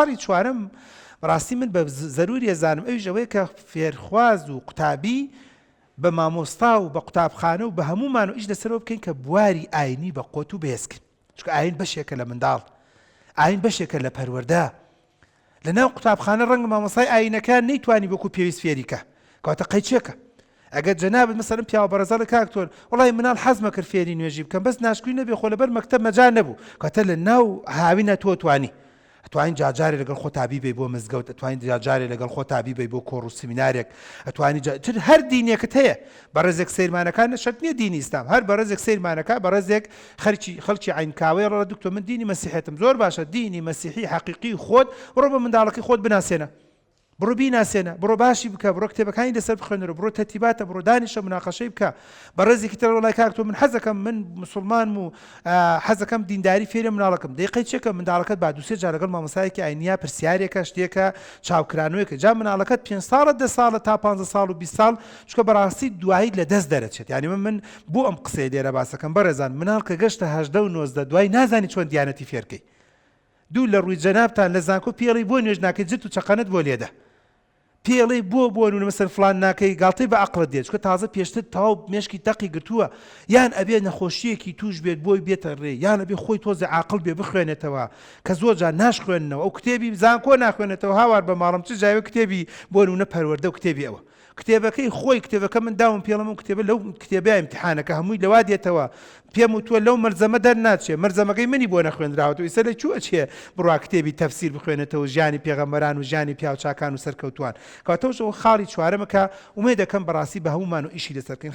خاڵی چوارم بەڕاستی من بە زەروری ئەزانم ئەویش ئەوەیە کە فێرخواز و قوتابی بە مامۆستا و بە قوتابخانە و بە هەمومان و ئیش لەسەرەوە بکەین کە بواری ئاینی بە قوت و بێزکن، چونکە ئاین بەشێکە لە منداڵ، ئاین بەشێکە لە پەروەردە. لەناو قوتابخانە ڕەنگە مامۆستای ئاینەکان نەیتوانی بەکو پێویست فێریکە، کەواتە قەیچێکە. ئەگەر جەنابەت مەسەڵەن پیاوە بەڕێزەڵی کاکتۆر وەڵی مناڵ حەزمە کرد فێری نوێژی بکەم بەس ناشکوی نەبێ خۆ لەبەر مەکتەب مەجال نەبوو، کەواتە لە ناو هاوینە تۆ توانی ئەتوانین جاجارێ لەگەڵ خۆ تابی بێ بۆ مزگەوت، ئەتوانین جاجارێ لەگەڵ خۆ تابی بێ بۆ کۆڕ و سیمینارێک، ئەتوانی هەر دینێکت هەیە بەڕێزێک سەیرمانەکان شەرت نییە دینی ئیسلام، هەر بەڕێزێک سەیرمانەکە بەڕێزێک خەڵکی عینکاوەی ڕە دکتۆر من دینی مەسیحێتم زۆر باشە، دینی مەسیحی حەقیقی خۆت بڕۆ بە منداڵەکەی خۆت بناسێنە، بڕۆ بیناسێنە، بڕۆ باشی بکە، بڕۆ کتێبەکانی لەسەر بخوێنەرەوە، بڕۆ تەرتیباتە، بڕۆ دانیشە مناقەشەی بکە بە ڕێزێکی تر وڵای کاکتۆ من حەزەکەم من مسلمانم و حەزەکەم دینداری فێری مناڵەکەم دەیقەی چێکە منداڵەکەت با دووسێ جار لەگەڵ مامۆستایەکی ئاینیە پرسیارێکە شتێکە چاوکرانەوەیەکە جا مناڵەکەت 5 ساڵە 10 ساڵە تا 15 ساڵ و 20 ساڵ چکە بەڕاستی دوایی لە دەست دەرەچێت. یعنی من بۆ ئەم قسەی لێرە باسەکەم بەڕێزان مناڵ کە گەشتە 18 و 19 دوای نازانی چۆن دیانەتی فێرکەی دوو لە ڕووی جەنابتان لە زانکۆ پێڵی بۆ نوێژ ناکەی جت و چەقەنت بۆ لێدە پێڵی بۆ مەسەر فلان ناکەی گاڵتەی بە عەقڵت دێت چکە تازە پێشتر تەواو مێشکی تەقی گرتووە، یان ئەبێ نەخۆشیەکی توش بێت بۆی بێتە ڕێ، یان ئەبێ خۆی تۆزە عاقڵ بێ بخوێنێتەوە کە زۆر جار ناشخوێننەوە، ئەو کتێبی زانکۆ ناخوێنێتەوە هاوار بە ماڵم چ جاوی کتێبی بۆ نمونە پەروەردە و کتێبی ئەوە کتێبەکەی خۆی کتێبەکە من داوم پێڵم و کتێبە لەو کتێبە ئیمتیحانەکە هەمووی لەوا دێتەوە پێم وتووە لەو مەرزەمە دەرناچێ مەرزەمەکەی منی بۆ نەخوێنراوەتەوە ئیسە لە چووە چێ بڕوا کتێبی تەفسیر بخوێنێتەوە ژیانی پێغەمبەران و ژیانی پیاوچاکان و سەرکەوتوان کەواتەوە خاڵی چوارەمەکە ومێ دەکەم بەڕاستی بە هەمومان و ئیشی لەسەرکەین